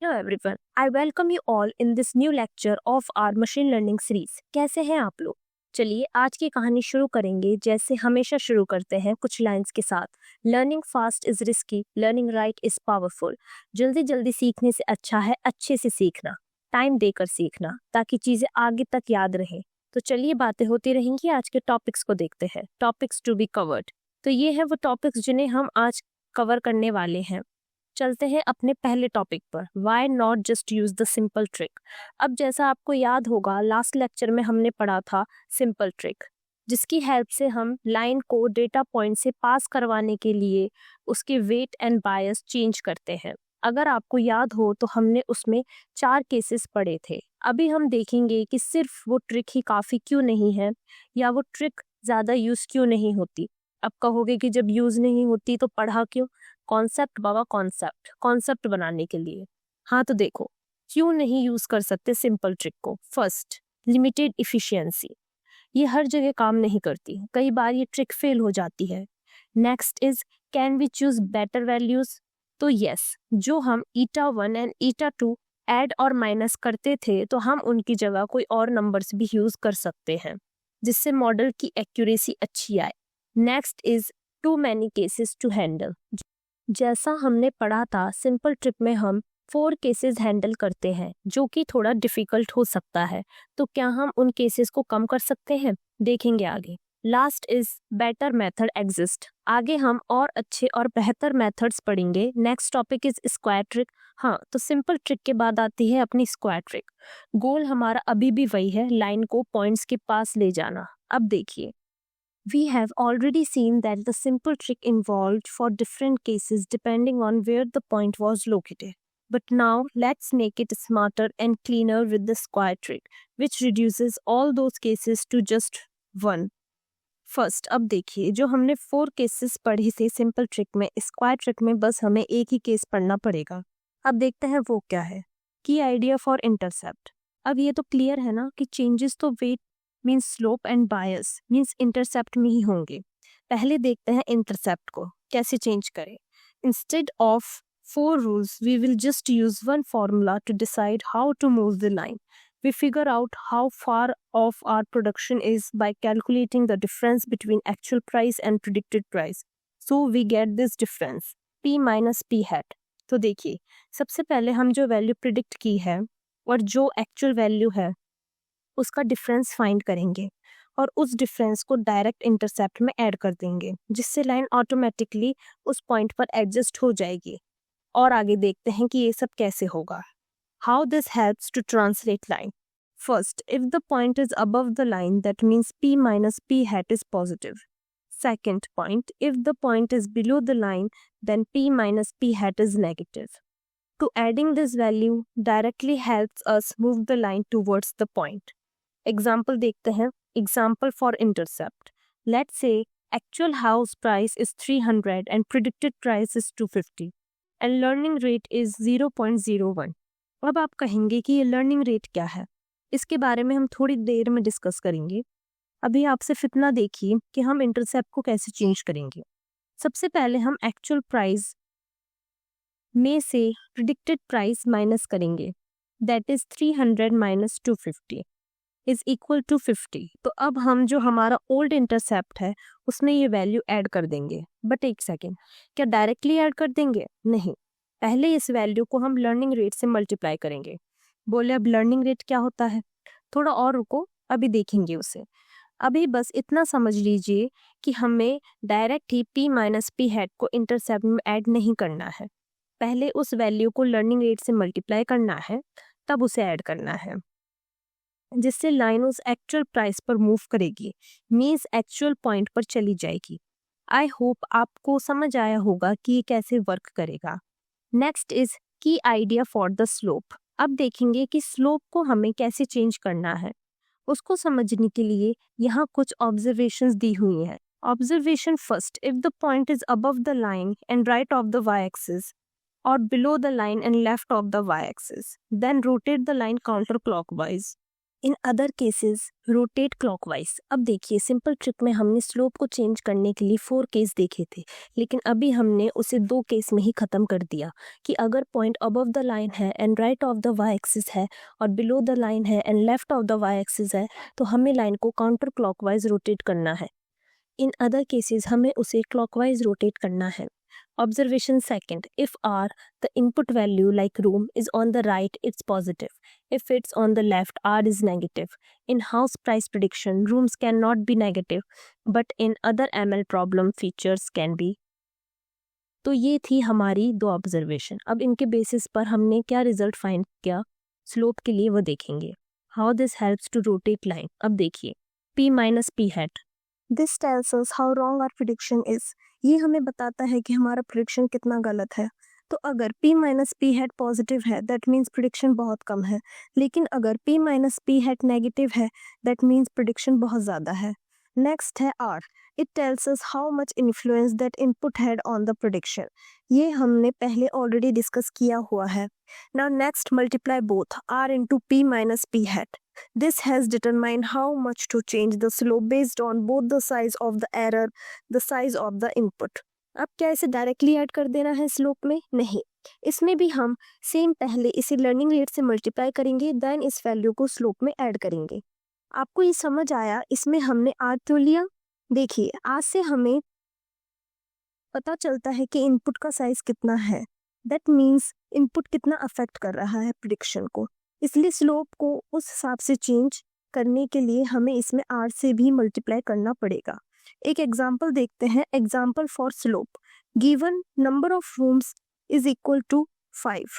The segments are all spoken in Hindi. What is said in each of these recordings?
Hello everyone, I welcome you all in this new lecture of our machine learning series. कैसे हैं आप लोग? चलिए आज की कहानी शुरू करेंगे जैसे हमेशा शुरू करते हैं कुछ लाइंस के साथ। Learning fast is risky, learning right is powerful. जल्दी जल्दी सीखने से अच्छा है अच्छे से सीखना, टाइम देकर सीखना ताकि चीजें आगे तक याद रहें। तो चलिए बातें होती रहेंगी, आज के टॉपिक्स को देखते हैं। टॉपिक्स टू बी कवर्ड, तो ये है वो टॉपिक्स जिन्हें हम आज कवर करने वाले हैं। चलते हैं अपने पहले टॉपिक पर, why not just use the simple trick. अब जैसा आपको याद होगा लास्ट लेक्चर में हमने पढ़ा था सिंपल ट्रिक, जिसकी हेल्प से हम लाइन को डेटा पॉइंट से पास करवाने के लिए उसके वेट एंड बायस चेंज करते हैं। अगर आपको याद हो तो हमने उसमें 4 केसेस पढ़े थे। अभी हम देखेंगे कि सिर्फ वो ट्रिक ही काफ़ी क्यों नहीं है, या वो ट्रिक ज़्यादा यूज़ क्यों नहीं होती। अब कहोगे कि जब यूज़ नहीं होती तो पढ़ा क्यों? कॉन्सेप्ट बाबा, कॉन्सेप्ट बनाने के लिए। हाँ तो देखो, क्यों नहीं यूज कर सकते सिंपल ट्रिक को। फर्स्ट, लिमिटेड इफिशियंसी, ये हर जगह काम नहीं करती, कई बार ये ट्रिक फेल हो जाती है। Next is, can we choose better values. तो यस, जो हम eta1 एंड eta2 ऐड और माइनस करते थे तो हम उनकी जगह कोई और नंबर्स भी यूज कर सकते हैं जिससे मॉडल की एक्यूरेसी अच्छी आए। Next is, too many cases to handle. जैसा हमने पढ़ा था सिंपल ट्रिक में हम 4 केसेस हैंडल करते हैं जो कि थोड़ा डिफिकल्ट हो सकता है, तो क्या हम उन केसेस को कम कर सकते हैं, देखेंगे आगे। Last is, better method exist. आगे हम और अच्छे और बेहतर मेथड्स पढ़ेंगे। Next topic is square trick. हाँ तो सिंपल ट्रिक के बाद आती है अपनी स्क्वायर ट्रिक। गोल हमारा अभी भी वही है, लाइन को पॉइंट्स के पास ले जाना। अब देखिए, we have already seen that the simple trick involved for different cases depending on where the point was located. But now let's make it smarter and cleaner with the square trick, which reduces all those cases to just one. First, अब देखिए, जो हमने 4 केसेस पढ़ी थे सिंपल ट्रिक में, स्क्वायर ट्रिक में बस हमें एक ही केस पढ़ना पड़ेगा। अब देखते हैं वो क्या है। की आइडिया फॉर इंटरसेप्ट। अब ये तो क्लियर है ना कि चेंजेस तो weight means slope and bias means intercept में ही होंगे। पहले देखते हैं इंटरसेप्ट को कैसे चेंज करें। Instead of 4 rules we will just use one formula to decide how to move the line. We figure out how far off our production is by calculating the difference between actual price and predicted price. So we get this difference, P minus P hat. तो देखिए, सबसे पहले हम जो वैल्यू प्रिडिक्ट की है और जो एक्चुअल वैल्यू है उसका डिफरेंस फाइंड करेंगे और उस डिफरेंस को डायरेक्ट इंटरसेप्ट में ऐड कर देंगे, जिससे लाइन ऑटोमेटिकली उस पॉइंट पर एडजस्ट हो जाएगी। और आगे देखते हैं कि ये सब कैसे होगा। How this helps to translate line. First, if the point is above the line, that means P minus P hat is positive. Second point, if the point is below the line, then P minus P hat is negative. To adding this value directly helps us move the line towards the point. Example देखते हैं। Example for intercept. Let's say actual house price is 300 and predicted price is 250 and learning rate is 0.01. अब आप कहेंगे कि ये लर्निंग रेट क्या है, इसके बारे में हम थोड़ी देर में डिस्कस करेंगे। अभी आप सिर्फ इतना देखिए कि हम इंटरसेप्ट को कैसे चेंज करेंगे। सबसे पहले हम एक्चुअल प्राइस में से प्रिडिक्टेड प्राइस माइनस करेंगे, that is 300 minus 250 is equal to 50। तो अब हम जो हमारा ओल्ड इंटरसेप्ट है उसमें ये वैल्यू ऐड कर देंगे। बट एक सेकेंड, क्या डायरेक्टली ऐड कर देंगे? नहीं, पहले इस वैल्यू को हम लर्निंग रेट से मल्टीप्लाई करेंगे। बोले अब लर्निंग रेट क्या होता है? थोड़ा और रुको, अभी देखेंगे उसे। अभी बस इतना समझ लीजिए कि हमें डायरेक्ट ही P माइनस P हैट को इंटरसेप्ट में ऐड नहीं करना है, पहले उस वैल्यू को लर्निंग रेट से मल्टीप्लाई करना है, तब उसे ऐड करना है, जिससे लाइन उस एक्चुअल प्राइस पर मूव करेगी, मीन्स एक्चुअल पॉइंट पर चली जाएगी। आई होप आपको समझ आया होगा कि ये कैसे वर्क करेगा। नेक्स्ट इज की आइडिया फॉर द स्लोप। अब देखेंगे कि स्लोप को हमें कैसे चेंज करना है। उसको समझने के लिए यहाँ कुछ ऑब्जर्वेशंस दी हुई हैं। Observation first, if the point is above the line and right of the Y axis और below the line and left of the y-axis, then rotate the line counterclockwise. In other cases rotate clockwise. अब देखिए सिंपल ट्रिक में हमने स्लोप को चेंज करने के लिए 4 केस देखे थे, लेकिन अभी हमने उसे 2 केस में ही खत्म कर दिया कि अगर पॉइंट अबव द लाइन है and right of the Y axis है और बिलो द लाइन है and left of the Y axis है, तो हमें लाइन को काउंटर क्लॉकवाइज रोटेट करना है। इन अदर केसेस हमें उसे क्लॉकवाइज रोटेट करना है। Observation second, if R, the input value like room, is on the right, it's positive. If it's on the left, R is negative. In house price prediction, rooms cannot be negative, but in other ML problem features can be. तो ये थी हमारी 2 ऑब्जर्वेशन। अब इनके बेसिस पर हमने क्या रिजल्ट फाइंड किया स्लोप के लिए वो देखेंगे। How this helps to rotate line. अब देखिए P minus P hat. This tells us how wrong our prediction is. ये हमें बताता है कि हमारा प्रिडिक्शन कितना गलत है। तो अगर P minus P hat positive है दैट मीन्स प्रिडिक्शन बहुत कम है, लेकिन अगर P minus P hat negative है दैट मीन्स प्रिडिक्शन बहुत ज़्यादा है। नेक्स्ट है R. It tells us how much influence that input had on the prediction. ये हमने पहले ऑलरेडी डिस्कस किया हुआ है। Now next multiply both R into P minus P hat. This has determined how much to change the slope based on both the size of the error, the size of the input. अब क्या इसे डायरेक्टली ऐड कर देना है स्लोप में? नहीं, इसमें भी हम सेम पहले इसे लर्निंग रेट से मल्टीप्लाई करेंगे, देन इस वैल्यू को स्लोप में ऐड करेंगे। आपको ये समझ आया? इसमें हमने आज तो लिया। देखिए आज से हमें पता चलता है कि इनपुट का साइज कितना है, दैट मीन्स इनपुट कितना अफेक्ट कर रहा है प्रिडिक्शन को, इसलिए स्लोप को उस हिसाब से चेंज करने के लिए हमें इसमें R से भी मल्टीप्लाई करना पड़ेगा। एक एग्जांपल देखते हैं। Example for slope, given number of rooms is equal to 5,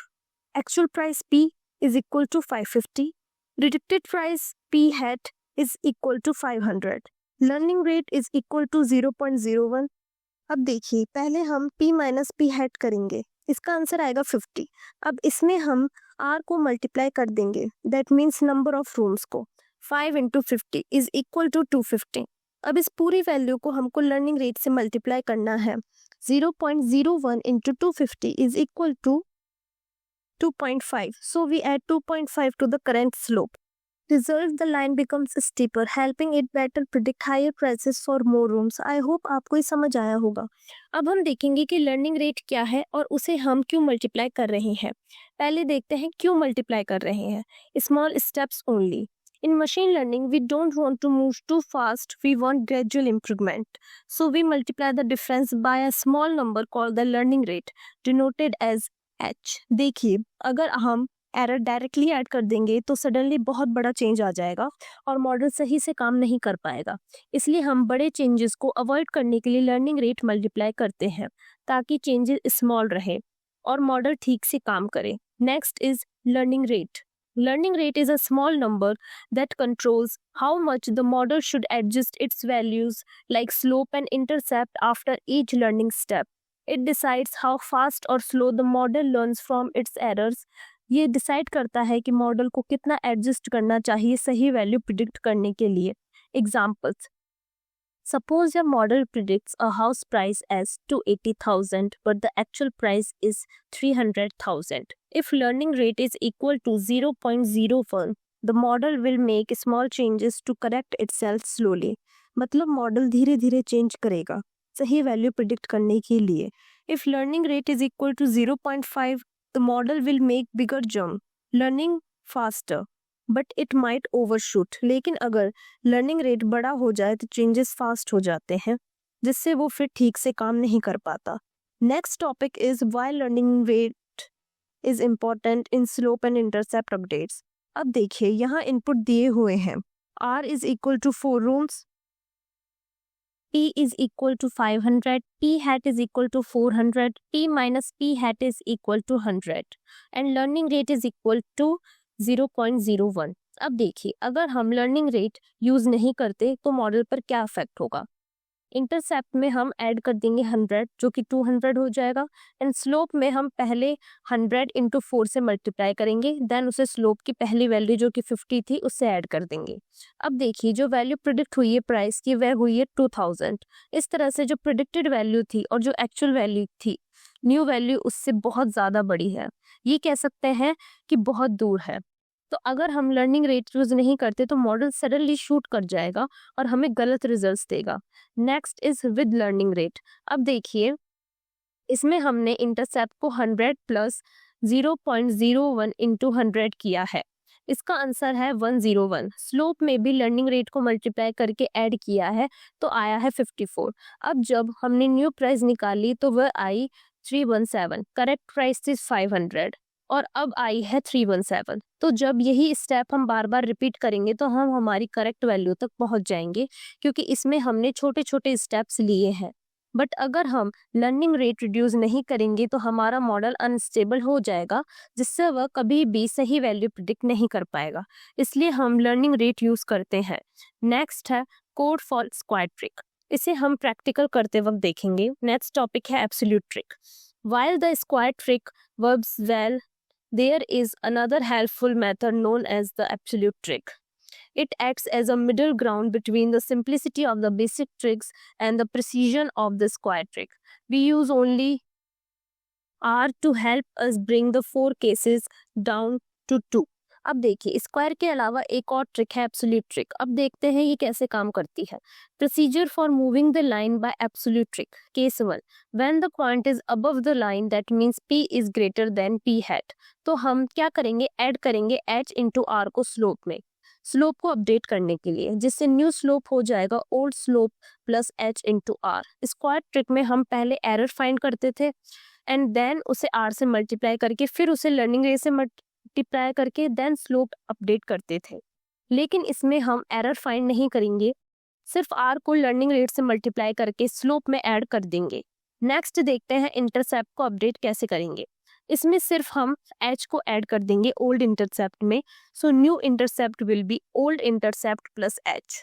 actual price P is equal to 550, predicted price P hat is equal to 500, learning rate is equal to 0.01। अब देखिए पहले हम P माइनस पी हैट करेंगे, इसका आंसर आएगा 50। अब इसमें हम R को मल्टीप्लाई कर देंगे, that means number of rooms को। 5 इंटू 50 इज इक्वल टू 250। अब इस पूरी वैल्यू को हमको लर्निंग रेट से मल्टीप्लाई करना है। 0.01 into 250 is equal to 2.5, so we add 2.5 to the current slope. Result, the line becomes steeper, helping it better predict higher prices for more rooms. I hope आपको ये समझ आया होगा। अब हम देखेंगे कि लर्निंग रेट क्या है और उसे हम क्यों मल्टीप्लाई कर रहे हैं। पहले देखते हैं क्यों मल्टीप्लाई कर रहे हैं। Small steps only. In machine learning, we don't want to move too fast. We want gradual improvement. So we multiply the difference by a small number called the learning rate, denoted as H. देखिए अगर हम एरर डायरेक्टली ऐड कर देंगे तो सडनली बहुत बड़ा चेंज आ जाएगा और मॉडल सही से काम नहीं कर पाएगा। इसलिए हम बड़े चेंजेस को अवॉइड करने के लिए लर्निंग रेट मल्टीप्लाई करते हैं ताकि चेंजेस स्मॉल रहे और मॉडल ठीक से काम करे। Next is learning rate. Learning rate is a small number that controls how much the model should adjust its values like slope and intercept after each learning step. It decides how fast or slow the model learns from its errors. ये डिसाइड करता है कि मॉडल को कितना एडजस्ट करना चाहिए सही वैल्यू प्रिडिक्ट करने के लिए। Examples, suppose your model predicts a house price as 280,000 but the actual price is 300,000. If learning rate is equal to 0.01, the model will make small changes to correct itself slowly. मतलब मॉडल धीरे धीरे चेंज करेगा सही वैल्यू प्रिडिक्ट करने के लिए। If learning rate is equal to 0.5, the model will make bigger jump, learning faster, but it might overshoot. लेकिन अगर लर्निंग रेट बड़ा हो जाए तो चेंजेस फास्ट हो जाते हैं जिससे वो फिर ठीक से काम नहीं कर पाता। Next topic is why learning rate is important in slope and intercept updates. अब देखिए यहाँ इनपुट दिए हुए हैं। R is equal to 4 rooms, P is equal to 500, P hat is equal to 400, P minus P hat is equal to 100 and learning rate is equal to 0.01. अब देखिए अगर हम लर्निंग रेट यूज नहीं करते तो मॉडल पर क्या इफेक्ट होगा। इंटरसेप्ट में हम ऐड कर देंगे 100 जो कि 200 हो जाएगा एंड स्लोप में हम पहले 100 इंटू 4 से मल्टीप्लाई करेंगे, देन उसे स्लोप की पहली वैल्यू जो कि 50 थी उससे ऐड कर देंगे। अब देखिए जो वैल्यू प्रिडिक्ट हुई है प्राइस की वह हुई है 2000। इस तरह से जो प्रिडिक्टेड वैल्यू थी और जो एक्चुअल वैल्यू थी न्यू वैल्यू उससे बहुत ज़्यादा बड़ी है। ये कह सकते हैं कि बहुत दूर है। तो अगर हम लर्निंग रेट यूज नहीं करते तो मॉडल सडनली शूट कर जाएगा और हमें गलत रिजल्ट्स देगा। Next is with learning rate. अब देखिए, इसमें हमने इंटरसेप्ट को 100 प्लस 0.01 इंटू 100 किया है। इसका आंसर है 101। स्लोप में भी लर्निंग रेट को मल्टीप्लाई करके ऐड किया है तो आया है 54। अब जब हमने न्यू प्राइस निकाली तो वह आई 317। करेक्ट प्राइस इज 500 और अब आई है 317। तो जब यही स्टेप हम बार बार रिपीट करेंगे तो हम हमारी करेक्ट वैल्यू तक पहुंच जाएंगे, क्योंकि इसमें हमने छोटे छोटे स्टेप्स लिए हैं। बट अगर हम लर्निंग रेट रिड्यूस नहीं करेंगे तो हमारा मॉडल अनस्टेबल हो जाएगा, जिससे वह कभी भी सही वैल्यू प्रिडिक्ट नहीं कर पाएगा। इसलिए हम लर्निंग रेट यूज करते हैं। नेक्स्ट है कोड फॉर स्क्वायर ट्रिक। इसे हम प्रैक्टिकल करते वक्त देखेंगे। नेक्स्ट टॉपिक है absolute trick. While the square trick works well, there is another helpful method known as the absolute trick. It acts as a middle ground between the simplicity of the basic tricks and the precision of the square trick. We use only R to help us bring the four cases down to 2. अब देखिए, स्क्वायर के अलावा एक और ट्रिक है एब्सोल्यूट ट्रिक। अब देखते हैं ये कैसे काम करती है। Procedure for moving the line by absolute trick. Case 1, when the point is above the line that means P is greater than P hat. तो हम क्या करेंगे, ऐड करेंगे H इंटू R को स्लोप में, स्लोप को अपडेट करने के लिए, जिससे न्यू स्लोप हो जाएगा old slope plus H into R। Square trick में हम पहले एरर फाइंड करते थे एंड देन उसे R से मल्टीप्लाई करके फिर उसे लर्निंग रेट से मल्टीप्लाई करके देन स्लोप अपडेट करते थे। लेकिन इसमें हम एरर फाइंड नहीं करेंगे, सिर्फ R को लर्निंग रेट से मल्टीप्लाई करके स्लोप में ऐड कर देंगे। नेक्स्ट देखते हैं इंटरसेप्ट को अपडेट कैसे करेंगे। इसमें सिर्फ हम H को ऐड कर देंगे ओल्ड इंटरसेप्ट में, so new intercept will be old intercept plus H।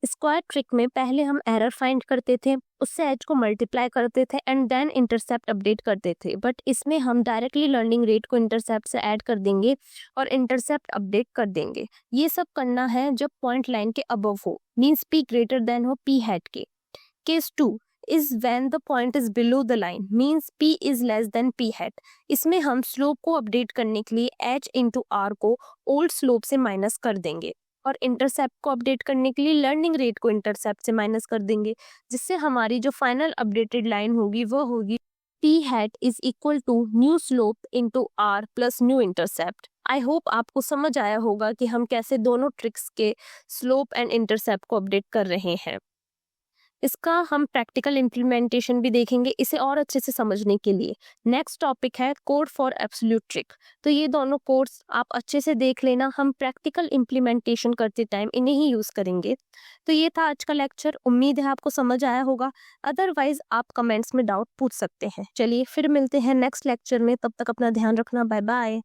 Square trick में पहले हम एरर फाइंड करते थे, उससे H को मल्टीप्लाई करते थे एंड देन इंटरसेप्ट अपडेट करते थे। बट इसमें हम डायरेक्टली लर्निंग रेट को इंटरसेप्ट से ऐड कर देंगे और इंटरसेप्ट अपडेट कर देंगे। ये सब करना है जब पॉइंट लाइन के अबव हो, मींस P ग्रेटर देन हो P हैट के। Case 2 is when the point is below the line, means P is less than P hat। इसमें हम स्लोप को अपडेट करने के लिए H इंटू R को ओल्ड स्लोप से माइनस कर देंगे और इंटरसेप्ट को अपडेट करने के लिए लर्निंग रेट को इंटरसेप्ट से माइनस कर देंगे, जिससे हमारी जो फाइनल अपडेटेड लाइन होगी वो होगी P hat is equal to new slope into R plus new intercept. I hope आपको समझ आया होगा कि हम कैसे दोनों ट्रिक्स के स्लोप एंड इंटरसेप्ट को अपडेट कर रहे हैं। इसका हम प्रैक्टिकल इम्प्लीमेंटेशन भी देखेंगे इसे और अच्छे से समझने के लिए। नेक्स्ट टॉपिक है कोड फॉर एब्सोल्यूट ट्रिक। तो ये दोनों कोड्स आप अच्छे से देख लेना, हम प्रैक्टिकल इम्प्लीमेंटेशन करते टाइम इन्हें ही यूज करेंगे। तो ये था आज का लेक्चर, उम्मीद है आपको समझ आया होगा। अदरवाइज आप कमेंट्स में डाउट पूछ सकते हैं। चलिए फिर मिलते हैं नेक्स्ट लेक्चर में, तब तक अपना ध्यान रखना। Bye bye.